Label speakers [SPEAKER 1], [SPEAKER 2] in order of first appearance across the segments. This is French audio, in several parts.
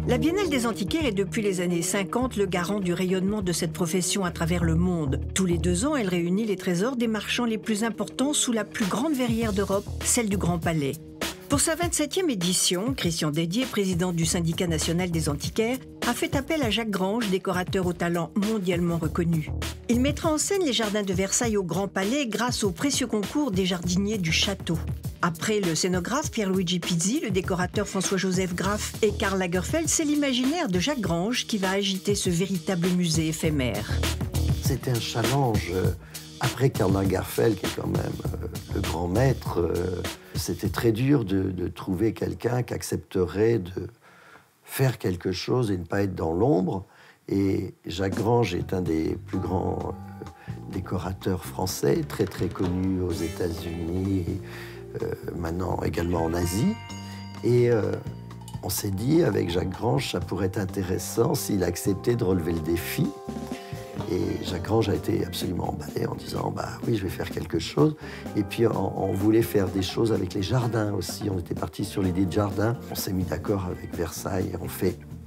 [SPEAKER 1] La Biennale des Antiquaires est depuis les années 50 le garant du rayonnement de cette profession à travers le monde. Tous les 2 ans, elle réunit les trésors des marchands les plus importants sous la plus grande verrière d'Europe, celle du Grand Palais. Pour sa 27e édition, Christian Dédier, président du Syndicat national des antiquaires, a fait appel à Jacques Grange, décorateur au talent mondialement reconnu. Il mettra en scène les jardins de Versailles au Grand Palais grâce au précieux concours des jardiniers du château. Après le scénographe Pierluigi Pizzi, le décorateur François-Joseph Graff et Karl Lagerfeld, c'est l'imaginaire de Jacques Grange qui va agiter ce véritable musée éphémère.
[SPEAKER 2] C'était un challenge. Après Karl Lagerfeld, qui est quand même le grand maître, c'était très dur de trouver quelqu'un qui accepterait de faire quelque chose et ne pas être dans l'ombre. Et Jacques Grange est un des plus grands décorateurs français, très très connu aux États-Unis, maintenant également en Asie. Et on s'est dit, avec Jacques Grange, ça pourrait être intéressant s'il acceptait de relever le défi. Et Jacques Grange a été absolument emballé en disant « bah oui, je vais faire quelque chose ». Et puis on voulait faire des choses avec les jardins aussi. On était parti sur l'idée de jardin. On s'est mis d'accord avec Versailles.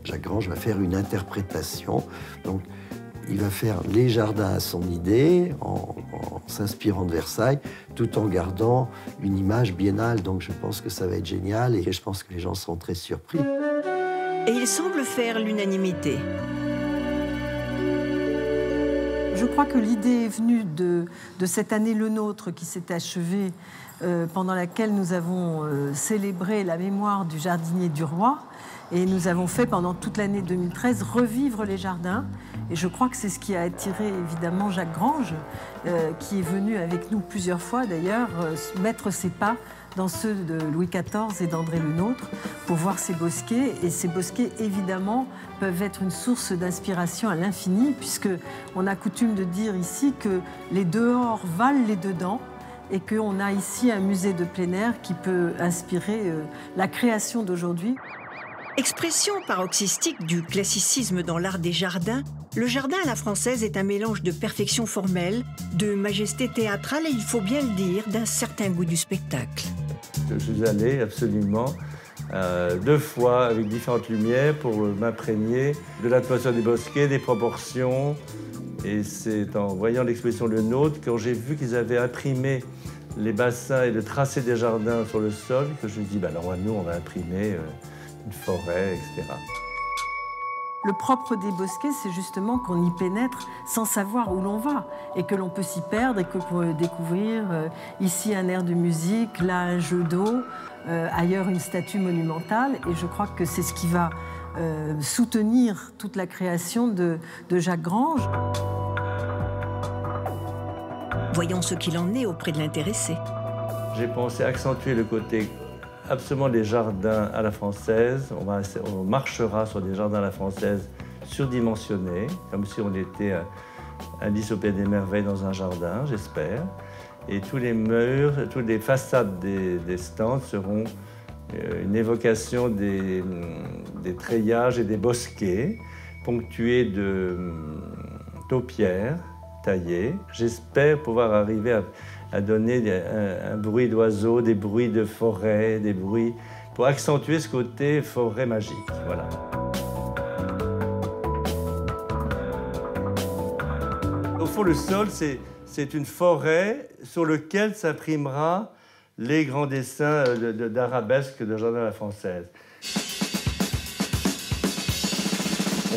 [SPEAKER 2] Jacques Grange va faire une interprétation. Donc il va faire les jardins à son idée, en s'inspirant de Versailles, tout en gardant une image biennale. Donc je pense que ça va être génial et je pense que les gens seront très surpris.
[SPEAKER 1] Et il semble faire l'unanimité.
[SPEAKER 3] Je crois que l'idée est venue de cette année Le Nôtre qui s'est achevée, pendant laquelle nous avons célébré la mémoire du jardinier du roi. Et nous avons fait pendant toute l'année 2013 revivre les jardins. Et je crois que c'est ce qui a attiré évidemment Jacques Grange, qui est venu avec nous plusieurs fois d'ailleurs, mettre ses pas dans ceux de Louis XIV et d'André Le Nôtre pour voir ces bosquets. Et ces bosquets, évidemment, peuvent être une source d'inspiration à l'infini, puisqu'on a coutume de dire ici que les dehors valent les dedans et qu'on a ici un musée de plein air qui peut inspirer la création d'aujourd'hui.
[SPEAKER 1] Expression paroxystique du classicisme dans l'art des jardins, le jardin à la française est un mélange de perfection formelle, de majesté théâtrale et, il faut bien le dire, d'un certain goût du spectacle.
[SPEAKER 4] Je suis allé absolument 2 fois avec différentes lumières pour m'imprégner de l'atmosphère des bosquets, des proportions. Et c'est en voyant l'exposition Le Nôtre, quand j'ai vu qu'ils avaient imprimé les bassins et le tracé des jardins sur le sol, que je me dis, alors nous, on va imprimer une forêt, etc.
[SPEAKER 3] Le propre des bosquets, c'est justement qu'on y pénètre sans savoir où l'on va et que l'on peut s'y perdre et que pour découvrir ici un air de musique, là un jeu d'eau, ailleurs une statue monumentale. Et je crois que c'est ce qui va soutenir toute la création de Jacques Grange.
[SPEAKER 1] Voyons ce qu'il en est auprès de l'intéressé.
[SPEAKER 4] J'ai pensé accentuer le côté absolument des jardins à la française. On marchera sur des jardins à la française surdimensionnés, comme si on était Alice au Pays des Merveilles dans un jardin, j'espère. Et tous les murs, toutes les façades des stands seront une évocation des treillages et des bosquets, ponctués de taupières taillées. J'espère pouvoir arriver à donner un bruit d'oiseaux, des bruits de forêt, des bruits pour accentuer ce côté forêt magique. Voilà. Au fond, le sol, c'est une forêt sur laquelle s'imprimera les grands dessins d'arabesque de jardin à la française.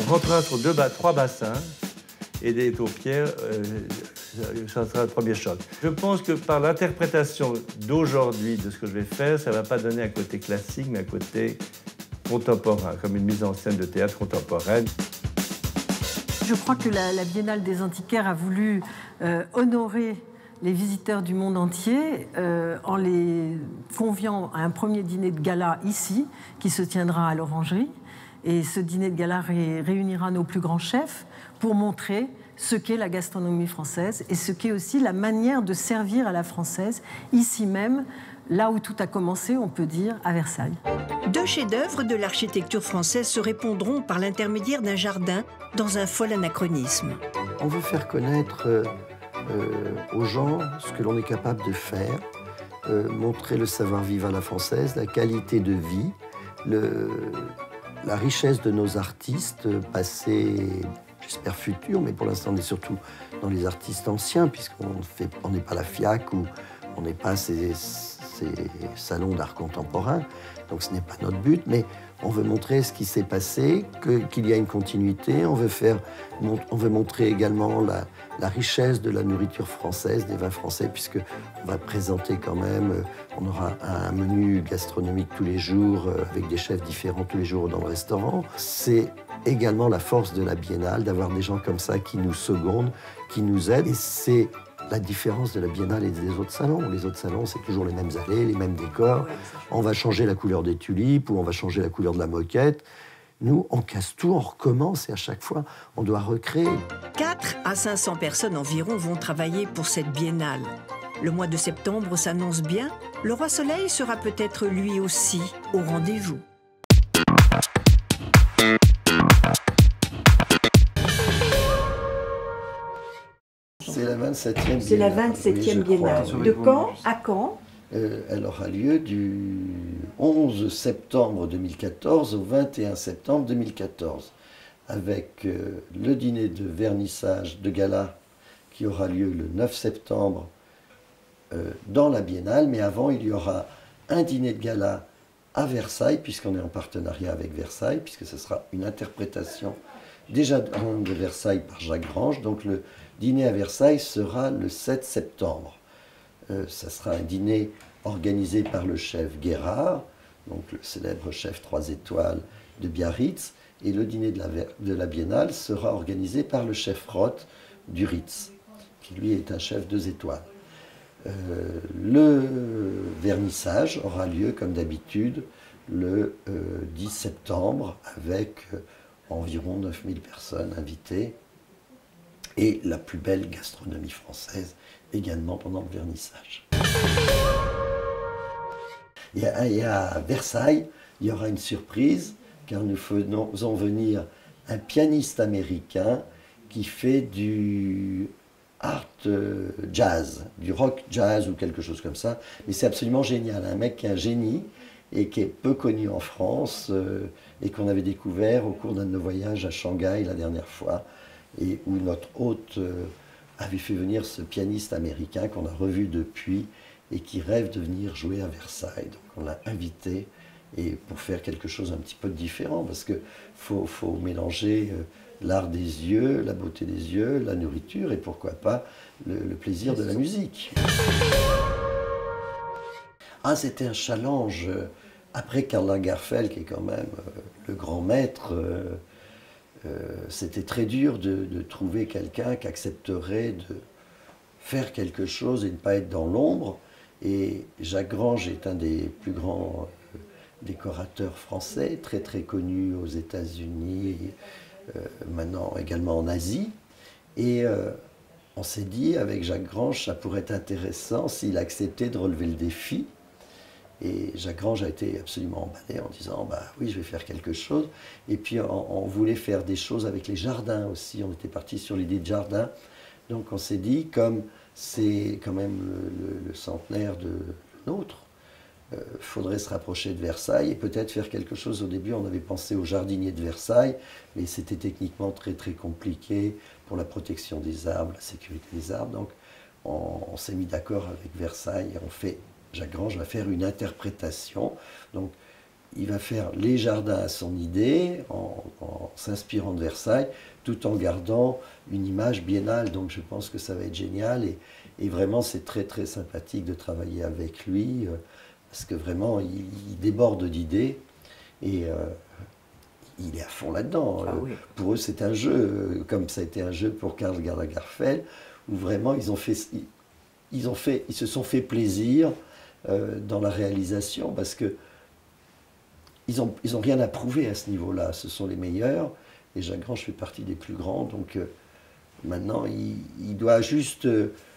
[SPEAKER 4] On rentrera sur 3 bassins et des taupières. Ça sera le premier choc. Je pense que par l'interprétation d'aujourd'hui de ce que je vais faire, ça ne va pas donner un côté classique, mais un côté contemporain, comme une mise en scène de théâtre contemporaine.
[SPEAKER 3] Je crois que la Biennale des Antiquaires a voulu honorer les visiteurs du monde entier en les conviant à un premier dîner de gala ici, qui se tiendra à l'Orangerie. Et ce dîner de gala réunira nos plus grands chefs pour montrer ce qu'est la gastronomie française et ce qu'est aussi la manière de servir à la française, ici même, là où tout a commencé, on peut dire, à Versailles.
[SPEAKER 1] 2 chefs-d'œuvre de l'architecture française se répondront par l'intermédiaire d'un jardin dans un fol anachronisme.
[SPEAKER 2] On veut faire connaître aux gens ce que l'on est capable de faire, montrer le savoir-vivre à la française, la qualité de vie, La richesse de nos artistes, passés, j'espère futurs, mais pour l'instant on est surtout dans les artistes anciens, puisqu'on n'est pas la FIAC ou on n'est pas ces salons d'art contemporain, donc ce n'est pas notre but, mais on veut montrer ce qui s'est passé, qu'il y a une continuité, on veut montrer également la richesse de la nourriture française, des vins français, puisqu'on va présenter quand même, on aura un menu gastronomique tous les jours, avec des chefs différents tous les jours dans le restaurant. C'est également la force de la Biennale, d'avoir des gens comme ça qui nous secondent, qui nous aident, et c'est la différence de la Biennale et des autres salons. Les autres salons, c'est toujours les mêmes allées, les mêmes décors. On va changer la couleur des tulipes ou on va changer la couleur de la moquette. Nous, on casse tout, on recommence et à chaque fois, on doit recréer.
[SPEAKER 1] 4 à 500 personnes environ vont travailler pour cette biennale. Le mois de septembre s'annonce bien. Le Roi Soleil sera peut-être lui aussi au rendez-vous.
[SPEAKER 2] C'est la 27e biennale.
[SPEAKER 5] C'est la 27e biennale. De quand à quand?
[SPEAKER 2] Elle aura lieu du 11 septembre 2014 au 21 septembre 2014, avec le dîner de vernissage de gala qui aura lieu le 9 septembre dans la Biennale, mais avant il y aura un dîner de gala à Versailles, puisqu'on est en partenariat avec Versailles, puisque ce sera une interprétation déjà de Versailles par Jacques Grange, donc le dîner à Versailles sera le 7 septembre. Ça sera un dîner organisé par le chef Guérard, donc le célèbre chef 3 étoiles de Biarritz, et le dîner de la Biennale sera organisé par le chef Roth du Ritz, qui lui est un chef 2 étoiles. Le vernissage aura lieu, comme d'habitude, le 10 septembre, avec environ 9000 personnes invitées, et la plus belle gastronomie française également pendant le vernissage. Et à Versailles, il y aura une surprise, car nous faisons venir un pianiste américain qui fait du art jazz, du rock jazz ou quelque chose comme ça. Mais c'est absolument génial, un mec qui est un génie et qui est peu connu en France et qu'on avait découvert au cours d'un de nos voyages à Shanghai la dernière fois, et où notre hôte avait fait venir ce pianiste américain qu'on a revu depuis et qui rêve de venir jouer à Versailles. Donc on l'a invité et pour faire quelque chose un petit peu différent, parce qu'il faut mélanger l'art des yeux, la beauté des yeux, la nourriture et pourquoi pas le plaisir de la musique. Ah, c'était un challenge. Après Karl Lagerfeld, qui est quand même le grand maître, c'était très dur de trouver quelqu'un qui accepterait de faire quelque chose et ne pas être dans l'ombre. Et Jacques Grange est un des plus grands décorateurs français, très très connu aux États-Unis, maintenant également en Asie. Et on s'est dit, avec Jacques Grange, ça pourrait être intéressant s'il acceptait de relever le défi. Et Jacques Grange a été absolument emballé en disant bah oui, je vais faire quelque chose. Et puis on voulait faire des choses avec les jardins aussi. On était parti sur l'idée de jardin. Donc on s'est dit, comme c'est quand même le centenaire de nôtre, faudrait se rapprocher de Versailles et peut-être faire quelque chose. Au début, on avait pensé au jardinier de Versailles, mais c'était techniquement très très compliqué pour la protection des arbres, la sécurité des arbres. Donc on s'est mis d'accord avec Versailles et Jacques Grange va faire une interprétation. Donc il va faire les jardins à son idée, en s'inspirant de Versailles, tout en gardant une image biennale. Donc je pense que ça va être génial et vraiment c'est très très sympathique de travailler avec lui parce que vraiment il déborde d'idées et il est à fond là-dedans.
[SPEAKER 5] Ah oui.
[SPEAKER 2] Pour eux c'est un jeu, comme ça a été un jeu pour Karl Lagerfeld, où vraiment ils se sont fait plaisir dans la réalisation parce que ils ont rien à prouver à ce niveau-là. Ce sont les meilleurs et Jacques Grange fait partie des plus grands. Donc maintenant, il doit juste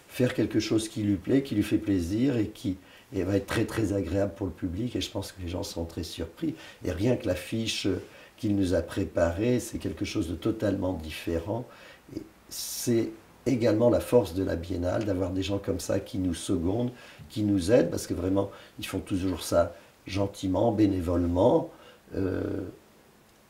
[SPEAKER 2] faire quelque chose qui lui plaît, qui lui fait plaisir et qui va être très très agréable pour le public. Et je pense que les gens seront très surpris. Et rien que l'affiche qu'il nous a préparée, c'est quelque chose de totalement différent. Et c'est également la force de la Biennale, d'avoir des gens comme ça qui nous secondent, qui nous aident, parce que vraiment, ils font toujours ça gentiment, bénévolement.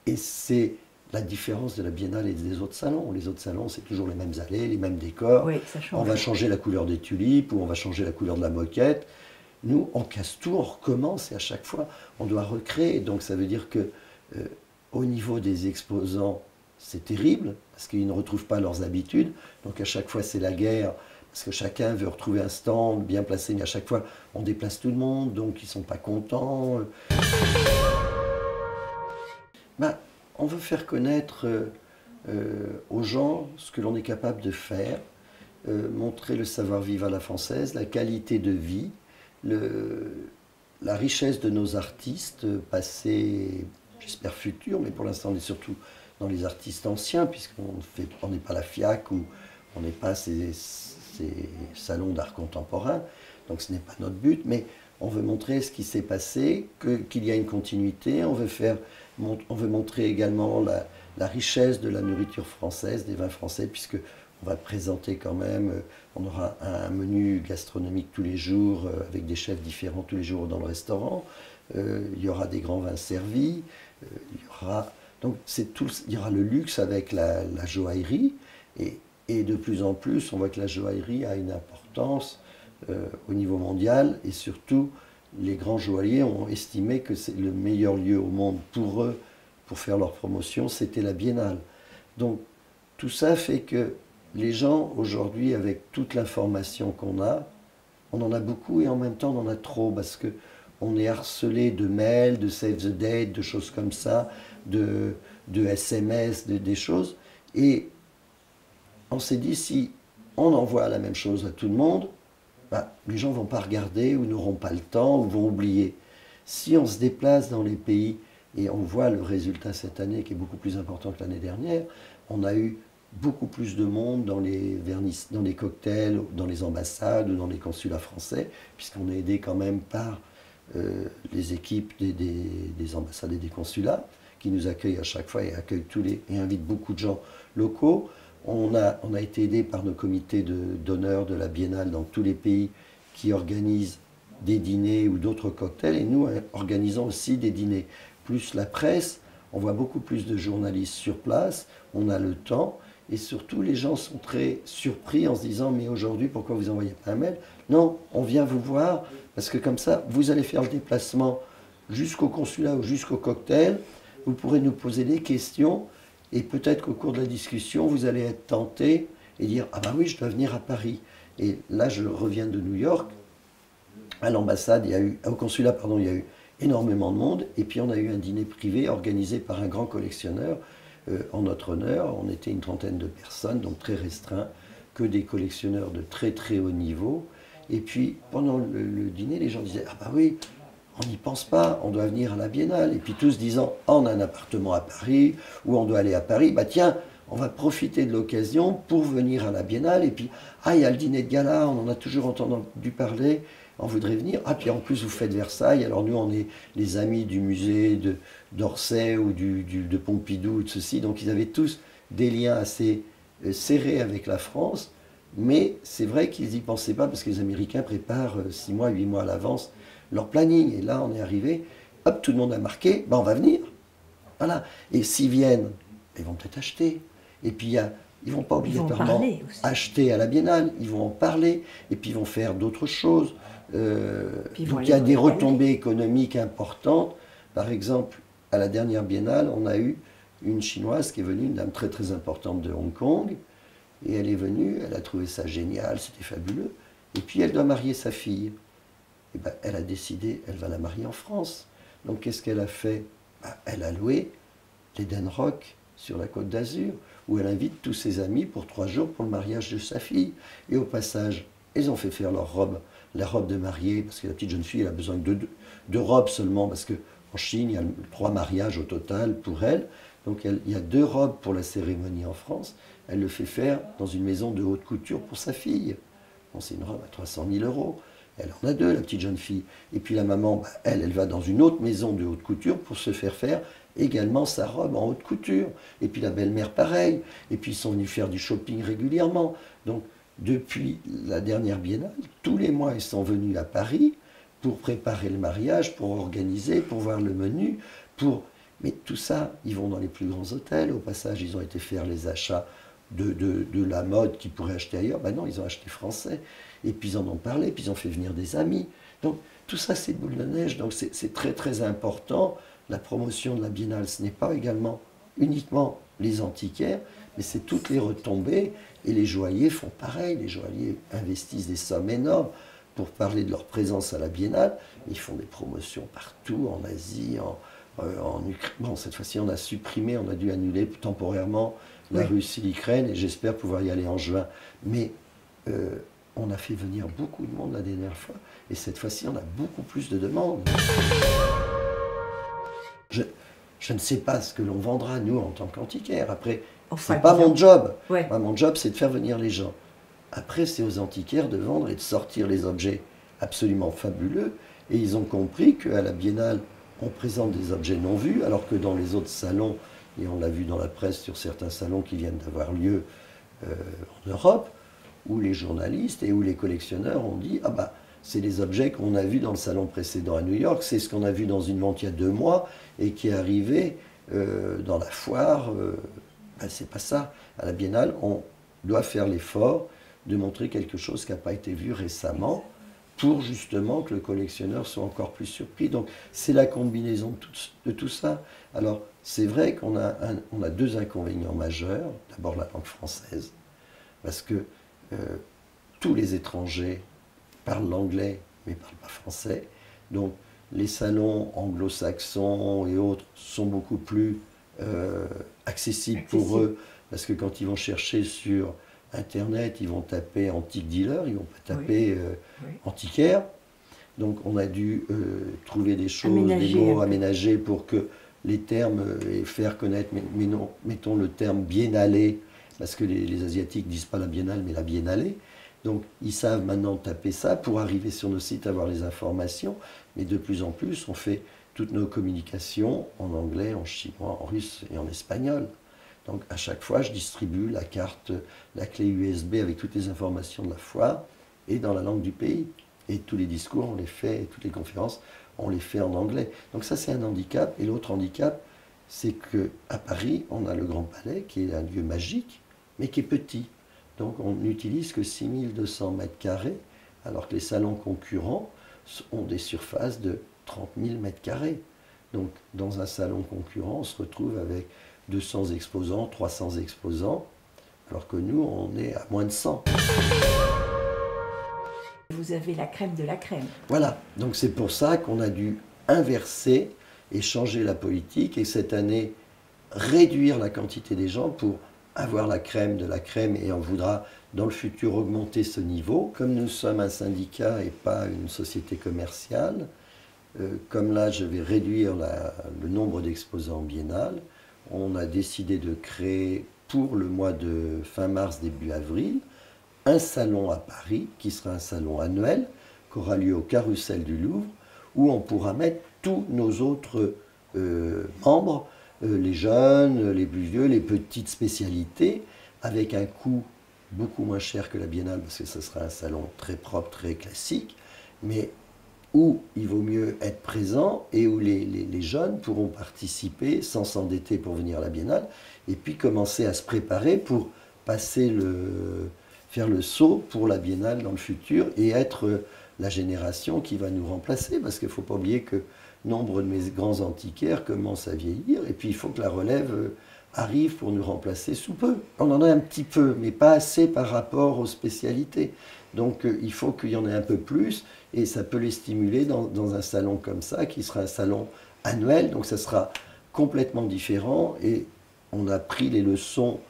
[SPEAKER 2] Et c'est la différence de la Biennale et des autres salons. Les autres salons, c'est toujours les mêmes allées, les mêmes décors.
[SPEAKER 5] Oui, ça change.
[SPEAKER 2] On va changer la couleur des tulipes ou on va changer la couleur de la moquette. Nous, on casse tout, on recommence et à chaque fois, on doit recréer. Donc ça veut dire que au niveau des exposants, c'est terrible parce qu'ils ne retrouvent pas leurs habitudes. Donc à chaque fois, c'est la guerre parce que chacun veut retrouver un stand bien placé, mais à chaque fois, on déplace tout le monde, donc ils ne sont pas contents. On veut faire connaître aux gens ce que l'on est capable de faire, montrer le savoir-vivre à la française, la qualité de vie, la richesse de nos artistes, passés, j'espère futurs, mais pour l'instant on est surtout dans les artistes anciens, puisqu'on n'est pas la FIAC ou on n'est pas ces salons d'art contemporain, donc ce n'est pas notre but, mais on veut montrer ce qui s'est passé, qu'il y a une continuité, on veut montrer également la richesse de la nourriture française, des vins français, puisque on va présenter quand même, on aura un menu gastronomique tous les jours, avec des chefs différents tous les jours dans le restaurant, il y aura des grands vins servis, il y aura le luxe avec la joaillerie, et de plus en plus, on voit que la joaillerie a une importance au niveau mondial, et surtout, les grands joailliers ont estimé que c'est le meilleur lieu au monde pour eux, pour faire leur promotion, c'était la Biennale. Donc, tout ça fait que les gens, aujourd'hui, avec toute l'information qu'on a, on en a beaucoup et en même temps, on en a trop, parce qu'on est harcelé de mails, de save the date, de choses comme ça, de SMS, des choses, et on s'est dit, si on envoie la même chose à tout le monde, les gens ne vont pas regarder ou n'auront pas le temps ou vont oublier. Si on se déplace dans les pays et on voit le résultat cette année qui est beaucoup plus important que l'année dernière, on a eu beaucoup plus de monde dans les cocktails, dans les ambassades ou dans les consulats français, puisqu'on est aidé quand même par les équipes des ambassades et des consulats qui nous accueillent à chaque fois et invitent beaucoup de gens locaux. On a été aidé par nos comités d'honneur de la Biennale dans tous les pays qui organisent des dîners ou d'autres cocktails, et nous organisons aussi des dîners. Plus la presse, on voit beaucoup plus de journalistes sur place, on a le temps, et surtout les gens sont très surpris en se disant « mais aujourd'hui, pourquoi vous n'envoyez pas un mail ?» Non, on vient vous voir, parce que comme ça, vous allez faire le déplacement jusqu'au consulat ou jusqu'au cocktail, vous pourrez nous poser des questions, et peut-être qu'au cours de la discussion, vous allez être tenté et dire « ah oui, je dois venir à Paris ». Et là, je reviens de New York, à l'ambassade, au consulat, il y a eu énormément de monde, et puis on a eu un dîner privé organisé par un grand collectionneur en notre honneur. On était une trentaine de personnes, donc très restreint, que des collectionneurs de très très haut niveau. Et puis pendant le dîner, les gens disaient « ah oui, on n'y pense pas, on doit venir à la Biennale ». Et puis tous disant « on a un appartement à Paris, ou on doit aller à Paris, tiens, on va profiter de l'occasion pour venir à la Biennale. Et puis, il y a le dîner de gala, on en a toujours entendu parler, on voudrait venir. Puis en plus, vous faites Versailles. Alors nous, on est les amis du musée d'Orsay ou de Pompidou ou de ceci. Donc ils avaient tous des liens assez serrés avec la France. Mais c'est vrai qu'ils n'y pensaient pas parce que les Américains préparent 6 mois, 8 mois à l'avance leur planning. Et là, on est arrivé, hop, tout le monde a marqué, on va venir. Voilà. Et s'ils viennent, ils vont peut-être acheter. Et puis, ils ne vont pas obligatoirement acheter à la Biennale, ils vont en parler, et puis ils vont faire d'autres choses. Donc il y a des retombées économiques importantes. Par exemple, à la dernière Biennale, on a eu une Chinoise qui est venue, une dame très très importante de Hong Kong, et elle est venue, elle a trouvé ça génial, c'était fabuleux, et puis elle doit marier sa fille. Et elle a décidé, elle va la marier en France. Donc qu'est-ce qu'elle a fait? Elle a loué l'Eden Rock sur la Côte d'Azur, où elle invite tous ses amis pour 3 jours pour le mariage de sa fille. Et au passage, ils ont fait faire leur robe, la robe de mariée, parce que la petite jeune fille, elle a besoin de 2 robes seulement, parce qu'en Chine, il y a 3 mariages au total pour elle. Donc il y a 2 robes pour la cérémonie en France. Elle le fait faire dans une maison de haute couture pour sa fille. Bon, c'est une robe à 300 000 €. Elle en a 2, la petite jeune fille. Et puis la maman, elle va dans une autre maison de haute couture pour se faire également sa robe en haute couture. Et puis la belle-mère, pareil. Et puis ils sont venus faire du shopping régulièrement. Donc depuis la dernière Biennale, tous les mois, ils sont venus à Paris pour préparer le mariage, pour organiser, pour voir le menu, pour Mais tout ça, ils vont dans les plus grands hôtels. Au passage, ils ont été faire les achats de la mode qu'ils pourraient acheter ailleurs. Ben non, ils ont acheté français. Et puis ils en ont parlé, puis ils ont fait venir des amis. Donc tout ça, c'est boule de neige. Donc c'est très très important. La promotion de la Biennale, ce n'est pas également uniquement les antiquaires, mais c'est toutes les retombées. Et les joailliers font pareil. Les joailliers investissent des sommes énormes pour parler de leur présence à la Biennale. Ils font des promotions partout, en Asie, en Ukraine. Bon, cette fois-ci, on a supprimé, on a dû annuler temporairement la Russie, l'Ukraine, et j'espère pouvoir y aller en juin. Mais on a fait venir beaucoup de monde la dernière fois, et cette fois-ci, on a beaucoup plus de demandes. Je ne sais pas ce que l'on vendra, nous, en tant qu'antiquaires. Après, c'est pas mon job.
[SPEAKER 5] Ouais.
[SPEAKER 2] Moi, mon job, c'est de faire venir les gens. Après, c'est aux antiquaires de vendre et de sortir les objets absolument fabuleux. Et ils ont compris qu'à la Biennale, on présente des objets non vus, alors que dans les autres salons, et on l'a vu dans la presse sur certains salons qui viennent d'avoir lieu en Europe, où les journalistes et où les collectionneurs ont dit « Ah bah, c'est les objets qu'on a vus dans le salon précédent à New York, c'est ce qu'on a vu dans une vente il y a 2 mois et qui est arrivé dans la foire. Ben, c'est pas ça. À la Biennale, on doit faire l'effort de montrer quelque chose qui n'a pas été vu récemment pour justement que le collectionneur soit encore plus surpris. Donc c'est la combinaison de tout ça. Alors c'est vrai qu'on a, on a 2 inconvénients majeurs. D'abord la langue française, parce que tous les étrangers parlent l'anglais mais ne parlent pas français. Donc les salons anglo-saxons et autres sont beaucoup plus accessibles pour eux, parce que quand ils vont chercher sur Internet, ils vont taper antique dealer, ils vont pas taper antiquaire. Donc on a dû trouver des choses, des mots aménagés pour que les termes et faire connaître, mais non, mettons le terme biennale, parce que les Asiatiques disent pas la biennale, mais la biennale. Donc ils savent maintenant taper ça pour arriver sur nos sites, avoir les informations. Mais de plus en plus, on fait toutes nos communications en anglais, en chinois, en russe et en espagnol. Donc à chaque fois, je distribue la carte, la clé USB avec toutes les informations de la foire et dans la langue du pays. Et tous les discours, on les fait, et toutes les conférences, on les fait en anglais. Donc ça, c'est un handicap. Et l'autre handicap, c'est qu'à Paris, on a le Grand Palais, qui est un lieu magique, mais qui est petit. Donc on n'utilise que 6200 mètres carrés, alors que les salons concurrents ont des surfaces de 30 000 mètres carrés. Donc dans un salon concurrent, on se retrouve avec 200 exposants, 300 exposants, alors que nous, on est à moins de 100.
[SPEAKER 5] Vous avez la crème de la crème.
[SPEAKER 2] Voilà, donc c'est pour ça qu'on a dû inverser et changer la politique, et cette année, réduire la quantité des gens pour avoir la crème de la crème, et on voudra dans le futur augmenter ce niveau. Comme nous sommes un syndicat et pas une société commerciale, comme là je vais réduire le nombre d'exposants biennales, on a décidé de créer pour le mois de fin mars, début avril, un salon à Paris, qui sera un salon annuel, qui aura lieu au Carrousel du Louvre, où on pourra mettre tous nos autres membres, les jeunes, les plus vieux, les petites spécialités, avec un coût beaucoup moins cher que la Biennale, parce que ce sera un salon très propre, très classique, mais où il vaut mieux être présent et où les jeunes pourront participer sans s'endetter pour venir à la Biennale, et puis commencer à se préparer pour faire le saut pour la Biennale dans le futur et être la génération qui va nous remplacer, parce qu'il ne faut pas oublier que nombre de mes grands antiquaires commencent à vieillir, et puis il faut que la relève arrive pour nous remplacer sous peu. On en a un petit peu, mais pas assez par rapport aux spécialités. Donc il faut qu'il y en ait un peu plus, et ça peut les stimuler dans un salon comme ça, qui sera un salon annuel, donc ça sera complètement différent, et on a pris les leçons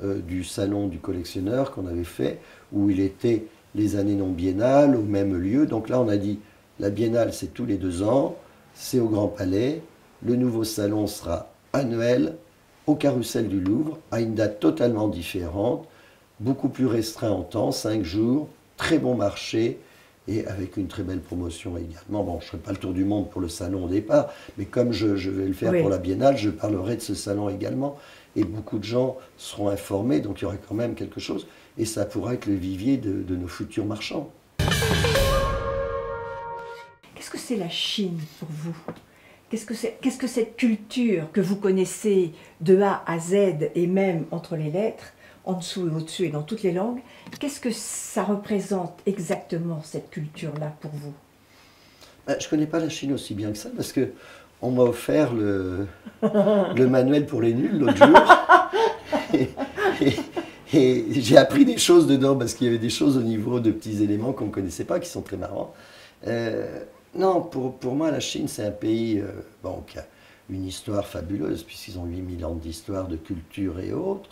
[SPEAKER 2] du salon du collectionneur qu'on avait fait, où il était les années non biennales, au même lieu. Donc là on a dit, la biennale c'est tous les 2 ans, c'est au Grand Palais, le nouveau salon sera annuel, au Carrousel du Louvre, à une date totalement différente, beaucoup plus restreint en temps, 5 jours, très bon marché, et avec une très belle promotion également. Bon, je ne ferai pas le tour du monde pour le salon au départ, mais comme je vais le faire pour la Biennale, je parlerai de ce salon également, et beaucoup de gens seront informés, donc il y aura quand même quelque chose, et ça pourra être le vivier de nos futurs marchands.
[SPEAKER 5] Qu'est-ce que c'est la Chine pour vous? Qu'est-ce que cette culture que vous connaissez de A à Z et même entre les lettres, en dessous et au-dessus et dans toutes les langues, qu'est-ce que ça représente exactement cette culture-là pour vous?
[SPEAKER 2] Je ne connais pas la Chine aussi bien que ça parce que on m'a offert le manuel pour les nuls l'autre jour et j'ai appris des choses dedans parce qu'il y avait des choses au niveau de petits éléments qu'on ne connaissait pas qui sont très marrants. Non, pour moi, la Chine, c'est un pays qui a une histoire fabuleuse, puisqu'ils ont 8000 ans d'histoire, de culture et autres.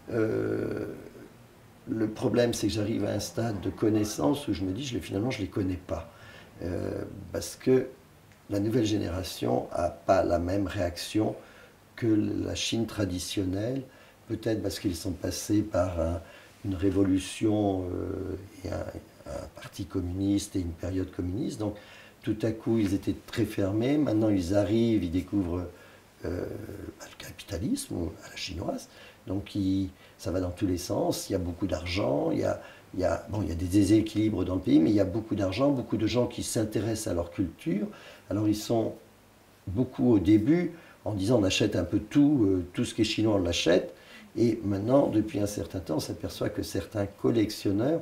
[SPEAKER 2] Le problème, c'est que j'arrive à un stade de connaissance où je me dis, finalement, je ne les connais pas. Parce que la nouvelle génération n'a pas la même réaction que la Chine traditionnelle, peut-être parce qu'ils sont passés par une révolution et un parti communiste et une période communiste. Donc, tout à coup, ils étaient très fermés. Maintenant, ils arrivent, ils découvrent le capitalisme à la chinoise. Donc, ça va dans tous les sens. Il y a beaucoup d'argent. Il y a des déséquilibres dans le pays, mais il y a beaucoup d'argent, beaucoup de gens qui s'intéressent à leur culture. Alors, ils sont beaucoup au début en disant on achète un peu tout ce qui est chinois, on l'achète. Et maintenant, depuis un certain temps, on s'aperçoit que certains collectionneurs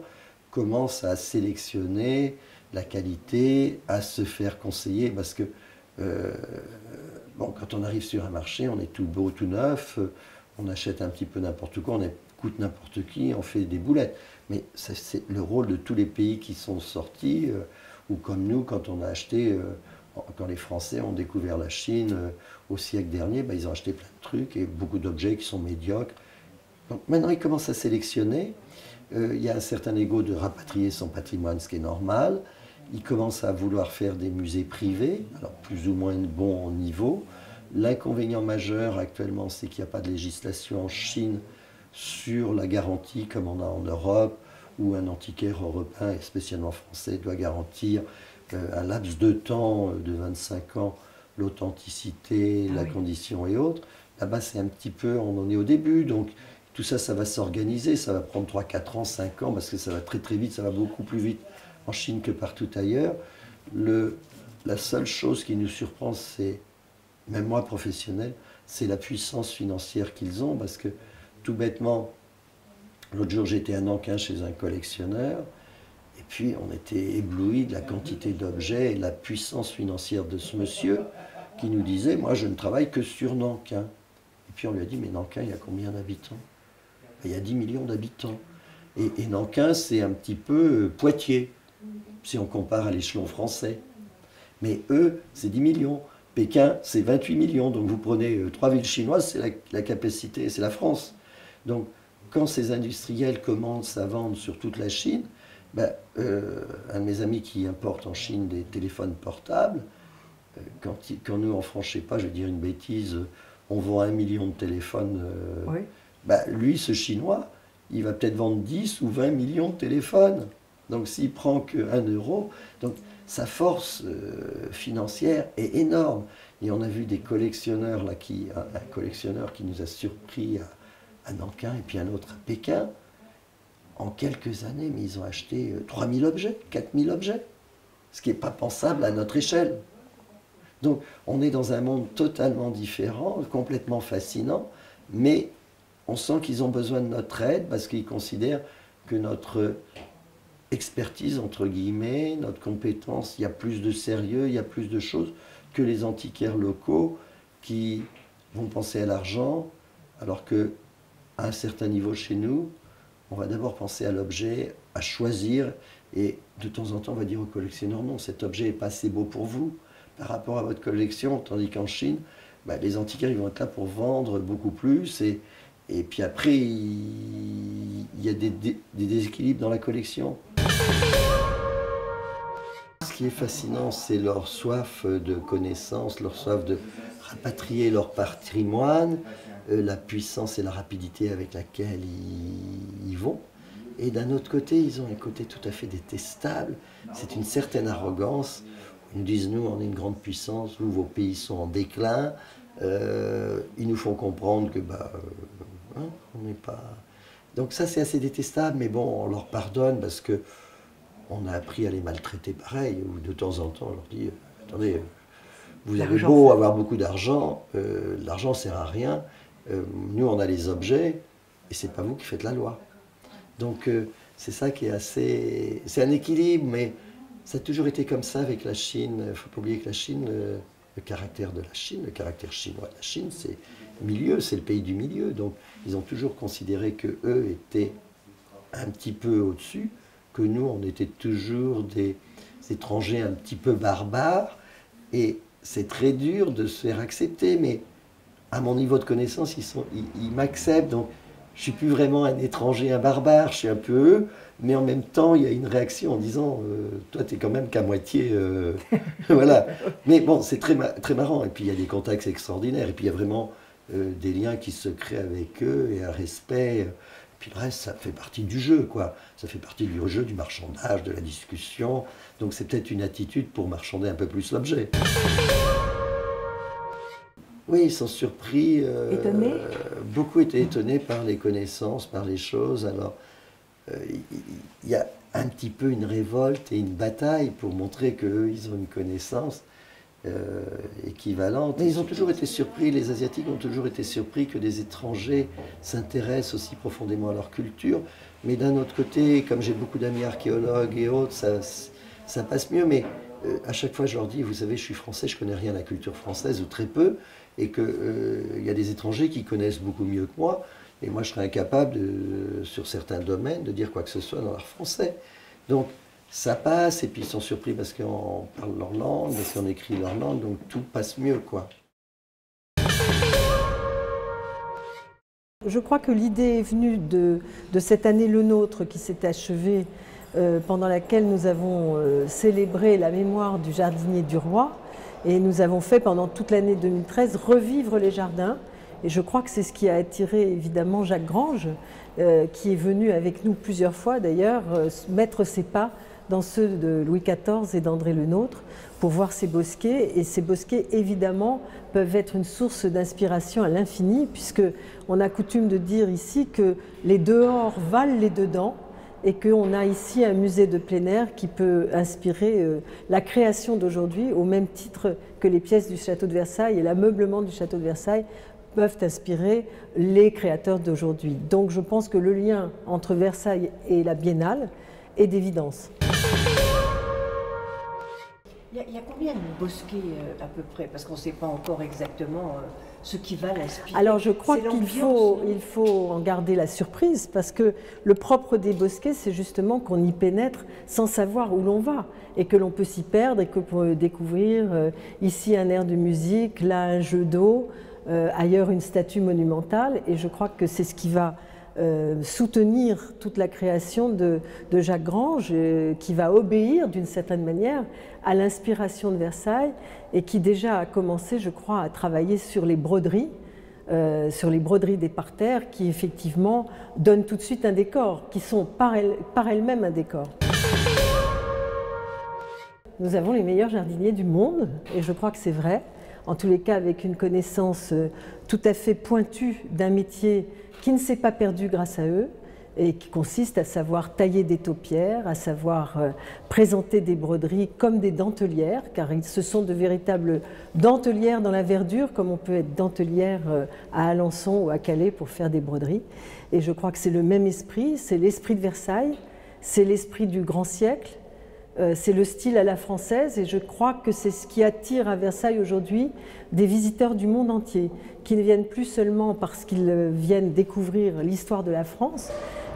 [SPEAKER 2] commencent à sélectionner la qualité, à se faire conseiller, parce que quand on arrive sur un marché, on est tout beau, tout neuf, on achète un petit peu n'importe quoi, on écoute n'importe qui, on fait des boulettes. Mais c'est le rôle de tous les pays qui sont sortis, ou comme nous, quand on a acheté, quand les Français ont découvert la Chine au siècle dernier, ils ont acheté plein de trucs et beaucoup d'objets qui sont médiocres. Donc maintenant, ils commencent à sélectionner. Il y a un certain ego de rapatrier son patrimoine, ce qui est normal. Ils commencent à vouloir faire des musées privés, alors plus ou moins de bon niveau. L'inconvénient majeur actuellement, c'est qu'il n'y a pas de législation en Chine sur la garantie comme on a en Europe, où un antiquaire européen, et spécialement français, doit garantir un laps de temps de 25 ans l'authenticité, la condition et autres. Là-bas, c'est un petit peu, on en est au début, donc tout ça, ça va s'organiser, ça va prendre 3, 4 ans, 5 ans, parce que ça va très très vite, ça va beaucoup plus vite en Chine que partout ailleurs. La seule chose qui nous surprend, c'est, même moi professionnel, c'est la puissance financière qu'ils ont, parce que tout bêtement, l'autre jour j'étais à Nankin chez un collectionneur, et puis on était ébloui de la quantité d'objets et de la puissance financière de ce monsieur qui nous disait, moi je ne travaille que sur Nankin. Et puis on lui a dit, mais Nankin, il y a combien d'habitants? Il y a 10 millions d'habitants. Et Nankin, c'est un petit peu Poitiers, si on compare à l'échelon français. Mais eux, c'est 10 millions. Pékin, c'est 28 millions. Donc vous prenez 3 villes chinoises, c'est la capacité, c'est la France. Donc quand ces industriels commencent à vendre sur toute la Chine, un de mes amis qui importe en Chine des téléphones portables, quand nous on ne franchit pas, je vais dire une bêtise, on vend 1 million de téléphones.
[SPEAKER 5] Oui.
[SPEAKER 2] Lui, ce Chinois, il va peut-être vendre 10 ou 20 millions de téléphones. Donc s'il prend que 1 euro, donc sa force financière est énorme. Et on a vu des collectionneurs, un collectionneur qui nous a surpris à Nankin et puis un autre à Pékin. En quelques années, mais ils ont acheté 3000 objets, 4000 objets, ce qui n'est pas pensable à notre échelle. Donc on est dans un monde totalement différent, complètement fascinant, mais on sent qu'ils ont besoin de notre aide parce qu'ils considèrent que notre expertise, entre guillemets, notre compétence, il y a plus de sérieux, il y a plus de choses que les antiquaires locaux qui vont penser à l'argent, alors qu'à un certain niveau chez nous, on va d'abord penser à l'objet, à choisir, et de temps en temps, on va dire au collectionneur, non, cet objet n'est pas assez beau pour vous par rapport à votre collection, tandis qu'en Chine, les antiquaires ils vont être là pour vendre beaucoup plus, et puis après, il y a des déséquilibres dans la collection. Ce qui est fascinant, c'est leur soif de connaissance, leur soif de rapatrier leur patrimoine, la puissance et la rapidité avec laquelle ils vont. Et d'un autre côté, ils ont un côté tout à fait détestable. C'est une certaine arrogance. Ils nous disent, nous, on est une grande puissance, vous, vos pays sont en déclin. Ils nous font comprendre que, on n'est pas... Donc ça, c'est assez détestable, mais bon, on leur pardonne parce que on a appris à les maltraiter pareil, ou de temps en temps, on leur dit, attendez, vous avez beau avoir beaucoup d'argent, l'argent ne sert à rien. Nous, on a les objets, et c'est pas vous qui faites la loi. Donc, c'est ça qui est assez... C'est un équilibre, mais ça a toujours été comme ça avec la Chine. Il ne faut pas oublier que la Chine, le caractère de la Chine, le caractère chinois de la Chine, c'est milieu, c'est le pays du milieu. Donc, ils ont toujours considéré qu'eux étaient un petit peu au-dessus, que nous, on était toujours des étrangers un petit peu barbares. Et c'est très dur de se faire accepter, mais à mon niveau de connaissance, ils m'acceptent. Donc, je ne suis plus vraiment un étranger, un barbare, je suis un peu eux, mais en même temps, il y a une réaction en disant toi, tu n'es quand même qu'à moitié. Voilà. Mais bon, c'est très marrant. Et puis, il y a des contacts extraordinaires. Et puis, il y a vraiment des liens qui se créent avec eux et un respect. Et puis, le reste, ça fait partie du jeu, quoi. Ça fait partie du jeu, du marchandage, de la discussion. Donc, c'est peut-être une attitude pour marchander un peu plus l'objet. Oui, ils sont surpris.
[SPEAKER 5] Étonnés ?
[SPEAKER 2] Beaucoup étaient étonnés par les connaissances, par les choses. Alors, il y a un petit peu une révolte et une bataille pour montrer qu'eux, ils ont une connaissance équivalente. Et ils ont toujours été surpris, les Asiatiques ont toujours été surpris que des étrangers s'intéressent aussi profondément à leur culture. Mais d'un autre côté, comme j'ai beaucoup d'amis archéologues et autres, ça passe mieux. Mais à chaque fois, je leur dis, vous savez, je suis français, je ne connais rien à la culture française, ou très peu. Et qu'il y a des étrangers qui connaissent beaucoup mieux que moi, et moi je serais incapable, sur certains domaines, de dire quoi que ce soit dans l'art français. Donc ça passe, et puis ils sont surpris parce qu'on parle leur langue, parce qu'on écrit leur langue, donc tout passe mieux, quoi.
[SPEAKER 3] Je crois que l'idée est venue de cette année le nôtre qui s'est achevée, pendant laquelle nous avons célébré la mémoire du jardinier du roi. Et nous avons fait pendant toute l'année 2013 revivre les jardins. Et je crois que c'est ce qui a attiré évidemment Jacques Grange, qui est venu avec nous plusieurs fois d'ailleurs, mettre ses pas dans ceux de Louis XIV et d'André Le Nôtre pour voir ces bosquets. Et ces bosquets évidemment peuvent être une source d'inspiration à l'infini, puisqu'on a coutume de dire ici que les dehors valent les dedans. Et qu'on a ici un musée de plein air qui peut inspirer la création d'aujourd'hui, au même titre que les pièces du château de Versailles et l'ameublement du château de Versailles peuvent inspirer les créateurs d'aujourd'hui. Donc je pense que le lien entre Versailles et la Biennale est d'évidence.
[SPEAKER 5] Il y a combien de bosquets à peu près? Parce qu'on ne sait pas encore exactement ce qui va l'inspirer.
[SPEAKER 3] Alors je crois qu'il faut en garder la surprise, parce que le propre des bosquets, c'est justement qu'on y pénètre sans savoir où l'on va, et que l'on peut s'y perdre, et que pour découvrir ici un air de musique, là un jeu d'eau, ailleurs une statue monumentale, et je crois que c'est ce qui va soutenir toute la création de Jacques Grange, qui va obéir d'une certaine manière à l'inspiration de Versailles, et qui déjà a commencé, je crois, à travailler sur les broderies des parterres, qui effectivement donnent tout de suite un décor, qui sont par elles-mêmes un décor. Nous avons les meilleurs jardiniers du monde, et je crois que c'est vrai, en tous les cas avec une connaissance tout à fait pointue d'un métier qui ne s'est pas perdu grâce à eux, et qui consiste à savoir tailler des taupières, à savoir présenter des broderies comme des dentelières, car ce sont de véritables dentelières dans la verdure, comme on peut être dentelière à Alençon ou à Calais pour faire des broderies. Et je crois que c'est le même esprit, c'est l'esprit de Versailles, c'est l'esprit du grand siècle, c'est le style à la française, et je crois que c'est ce qui attire à Versailles aujourd'hui des visiteurs du monde entier, qui ne viennent plus seulement parce qu'ils viennent découvrir l'histoire de la France,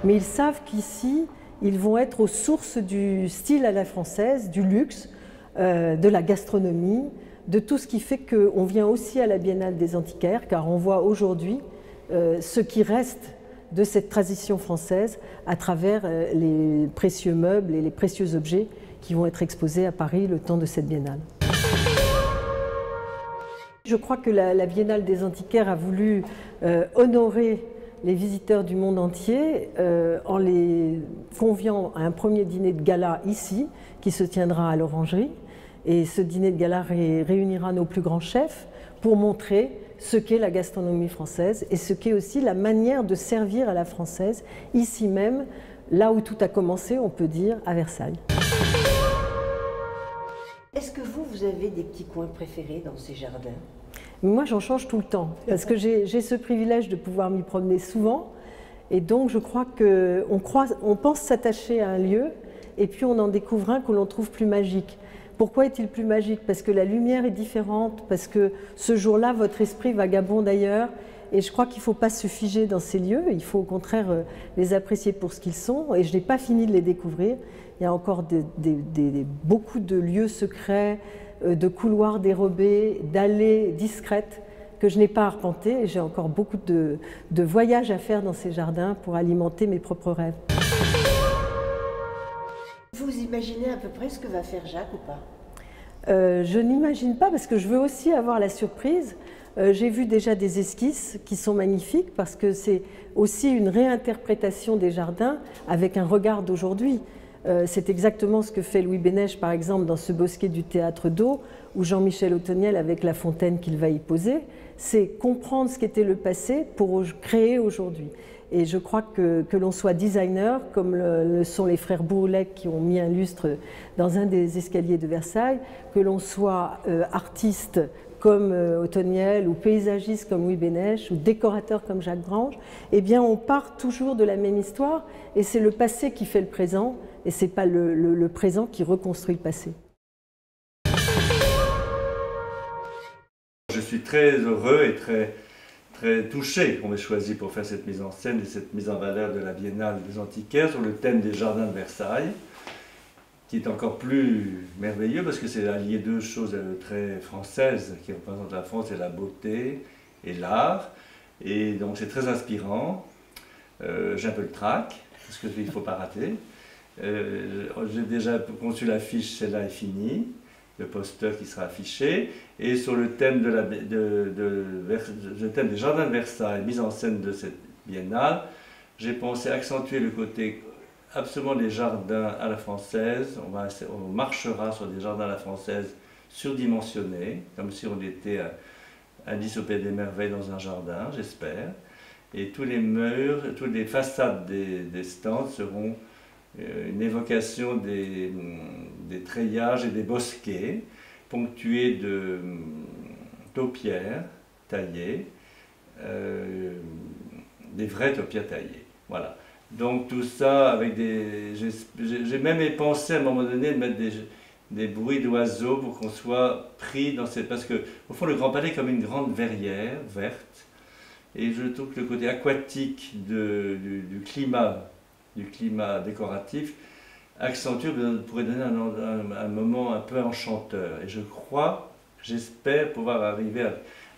[SPEAKER 3] mais ils savent qu'ici, ils vont être aux sources du style à la française, du luxe, de la gastronomie, de tout ce qui fait qu'on vient aussi à la Biennale des Antiquaires, car on voit aujourd'hui ce qui reste de cette tradition française à travers les précieux meubles et les précieux objets qui vont être exposés à Paris le temps de cette biennale. Je crois que la Biennale des Antiquaires a voulu honorer les visiteurs du monde entier en les conviant à un premier dîner de gala ici, qui se tiendra à l'Orangerie. Et ce dîner de gala réunira nos plus grands chefs pour montrer ce qu'est la gastronomie française et ce qu'est aussi la manière de servir à la française, ici même, là où tout a commencé, on peut dire, à Versailles.
[SPEAKER 5] Est-ce que vous vous avez des petits coins préférés dans ces jardins?
[SPEAKER 3] Moi, j'en change tout le temps, parce que j'ai ce privilège de pouvoir m'y promener souvent. Et donc, je crois qu'on pense s'attacher à un lieu, et puis on en découvre un que l'on trouve plus magique. Pourquoi est-il plus magique? Parce que la lumière est différente, parce que ce jour-là, votre esprit vagabonde ailleurs. Et je crois qu'il ne faut pas se figer dans ces lieux, il faut au contraire les apprécier pour ce qu'ils sont. Et je n'ai pas fini de les découvrir. Il y a encore beaucoup de lieux secrets, de couloirs dérobés, d'allées discrètes que je n'ai pas arpentés. Et j'ai encore beaucoup de voyages à faire dans ces jardins pour alimenter mes propres rêves.
[SPEAKER 5] Vous imaginez à peu près ce que va faire Jacques ou pas?
[SPEAKER 3] Je n'imagine pas parce que je veux aussi avoir la surprise. J'ai vu déjà des esquisses qui sont magnifiques parce que c'est aussi une réinterprétation des jardins avec un regard d'aujourd'hui. C'est exactement ce que fait Louis Bénèche par exemple dans ce bosquet du Théâtre d'Eau ou Jean-Michel Othoniel avec la fontaine qu'il va y poser. C'est comprendre ce qu'était le passé pour créer aujourd'hui. Et je crois que l'on soit designer, comme le sont les frères Bourlec qui ont mis un lustre dans un des escaliers de Versailles, que l'on soit artiste comme Othoniel, ou paysagiste comme Louis Bénèche, ou décorateur comme Jacques Grange, eh bien on part toujours de la même histoire, et c'est le passé qui fait le présent, et ce n'est pas le présent qui reconstruit le passé.
[SPEAKER 4] Je suis très heureux et très touché qu'on m'ait choisi pour faire cette mise en scène et cette mise en valeur de la Biennale des Antiquaires sur le thème des jardins de Versailles, qui est encore plus merveilleux parce que c'est allié deux choses très françaises qui représentent la France, c'est la beauté et l'art. Et donc c'est très inspirant. J'ai un peu le trac, parce qu'il ne faut pas rater. J'ai déjà conçu l'affiche, celle-là est finie, le poster qui sera affiché. Et sur le thème, le thème des jardins de Versailles, mise en scène de cette biennale, j'ai pensé accentuer le côté absolument des jardins à la française. On marchera sur des jardins à la française surdimensionnés, comme si on était à Alice au Pays des Merveilles dans un jardin, j'espère. Et tous les murs, toutes les façades des stands seront une évocation des treillages et des bosquets, ponctués de taupières taillées, des vraies taupières taillées. Voilà. Donc tout ça avec des... J'ai même pensé à un moment donné de mettre des bruits d'oiseaux pour qu'on soit pris dans cette... Parce que au fond le Grand Palais est comme une grande verrière verte, et je trouve que le côté aquatique du climat décoratif accentue, pourrait donner un moment un peu enchanteur. Et je crois, j'espère pouvoir arriver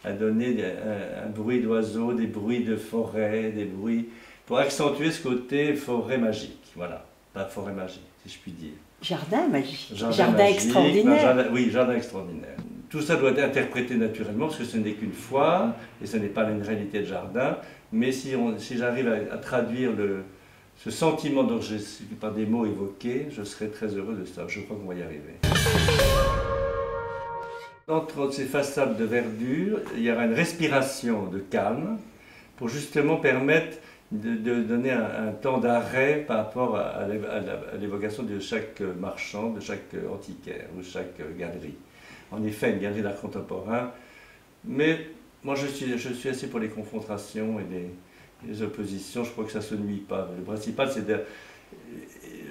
[SPEAKER 4] à donner un bruit d'oiseaux, des bruits de forêt, des bruits, pour accentuer ce côté forêt magique. Voilà, pas forêt magique, si je puis dire.
[SPEAKER 5] Jardin magique,
[SPEAKER 4] jardin magique,
[SPEAKER 5] extraordinaire.
[SPEAKER 4] Oui, jardin extraordinaire. Tout ça doit être interprété naturellement, parce que ce n'est qu'une fois, et ce n'est pas une réalité de jardin, mais si j'arrive à traduire ce sentiment par des mots évoqués, je serai très heureux de ça. Je crois qu'on va y arriver. Entre ces façades de verdure, il y aura une respiration de calme pour justement permettre de donner un temps d'arrêt par rapport à l'évocation de chaque marchand, de chaque antiquaire ou chaque galerie. En effet, une galerie d'art contemporain, mais moi je suis assez pour les confrontations et les oppositions, je crois que ça ne se nuit pas. Le principal, c'est de...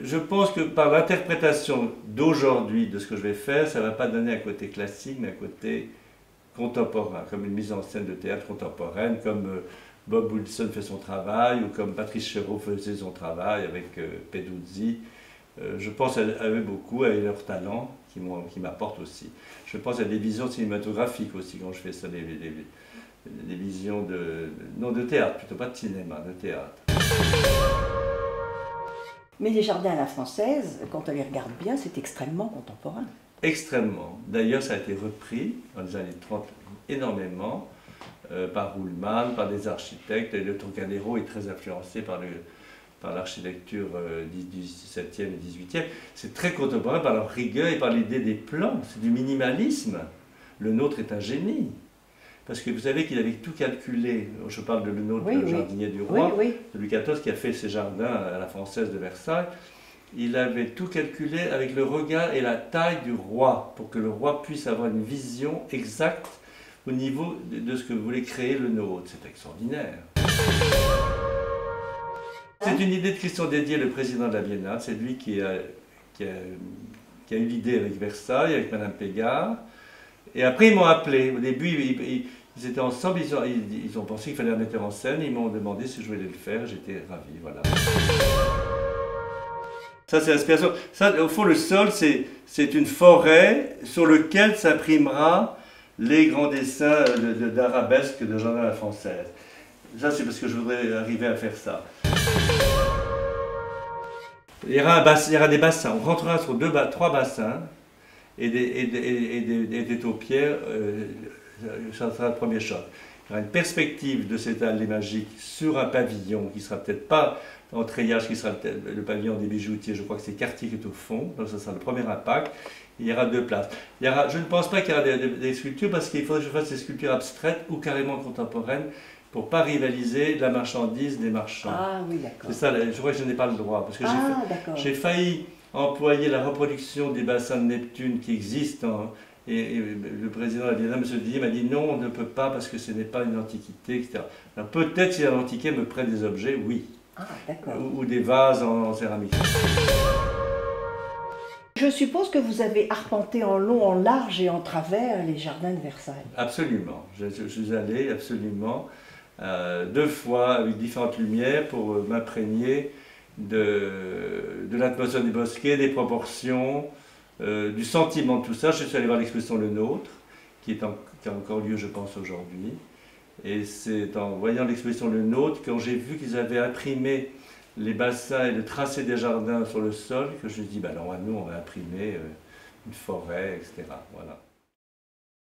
[SPEAKER 4] Je pense que par l'interprétation d'aujourd'hui de ce que je vais faire, ça ne va pas donner un côté classique, mais un côté contemporain, comme une mise en scène de théâtre contemporaine, comme Bob Wilson fait son travail, ou comme Patrice Chéreau faisait son travail avec Peduzzi. Je pense à eux beaucoup, à leur talent, qui m'apportent aussi. Je pense à des visions cinématographiques aussi, quand je fais ça, des visions non de théâtre, plutôt pas de cinéma, de théâtre.
[SPEAKER 5] Mais les jardins à la française, quand on les regarde bien, c'est extrêmement contemporain. Extrêmement.
[SPEAKER 4] D'ailleurs, ça a été repris dans les années 30 énormément par Ruhlmann, par des architectes. Et le Trocadéro est très influencé par l'architecture du XVIIe et XVIIIe. C'est très contemporain par leur rigueur et par l'idée des plans. C'est du minimalisme. Le nôtre est un génie. Parce que vous savez qu'il avait tout calculé. Je parle de Le Nôtre, le jardinier du roi, de Louis XIV, qui a fait ses jardins à la française de Versailles. il avait tout calculé avec le regard et la taille du roi, pour que le roi puisse avoir une vision exacte au niveau de ce que voulait créer le nôtre. C'est extraordinaire. C'est une idée de Christian Dédier, le président de la Biennale. C'est lui qui a eu l'idée avec Versailles, avec Madame Pégard. Et après, ils m'ont appelé. Au début, ils étaient ensemble, ils ont pensé qu'il fallait un metteur en scène. Ils m'ont demandé si je voulais le faire. J'étais ravi, voilà. Ça, c'est l'inspiration. Ça, au fond, le sol, c'est une forêt sur laquelle s'imprimera les grands dessins d'arabesque de Jardin à la française. Ça, c'est parce que je voudrais arriver à faire ça. Il y aura des bassins. On rentrera sur trois bassins et des taupières. Ça sera le premier choc. Il y aura une perspective de cette allée magique sur un pavillon qui ne sera peut-être pas en treillage, qui sera le pavillon des bijoutiers. Je crois que c'est Cartier qui est au fond. Donc ça sera le premier impact. Il y aura deux places. Je ne pense pas qu'il y aura des sculptures parce qu'il faudrait que je fasse des sculptures abstraites ou carrément contemporaines pour ne pas rivaliser la marchandise des marchands.
[SPEAKER 5] Ah oui, d'accord.
[SPEAKER 4] C'est ça, je crois que je n'ai pas le droit. Parce que j'ai failli employer la reproduction des bassins de Neptune qui existent. Et le président de la Biennale, M. Didier, m'a dit non, on ne peut pas parce que ce n'est pas une antiquité, etc. Alors peut-être si l'antiquité me prête des objets, oui.
[SPEAKER 5] Ah, d'accord.
[SPEAKER 4] Ou des vases en céramique.
[SPEAKER 5] Je suppose que vous avez arpenté en long, en large et en travers les jardins de Versailles.
[SPEAKER 4] Absolument. Je suis allé absolument 2 fois avec différentes lumières pour m'imprégner de l'atmosphère du bosquet, des proportions, du sentiment de tout ça. Je suis allé voir l'exposition Le Nôtre, qui a encore lieu, je pense, aujourd'hui. Et c'est en voyant l'exposition Le Nôtre, quand j'ai vu qu'ils avaient imprimé les bassins et le tracé des jardins sur le sol, que je me suis dit, ben alors nous, on va imprimer une forêt, etc. Voilà.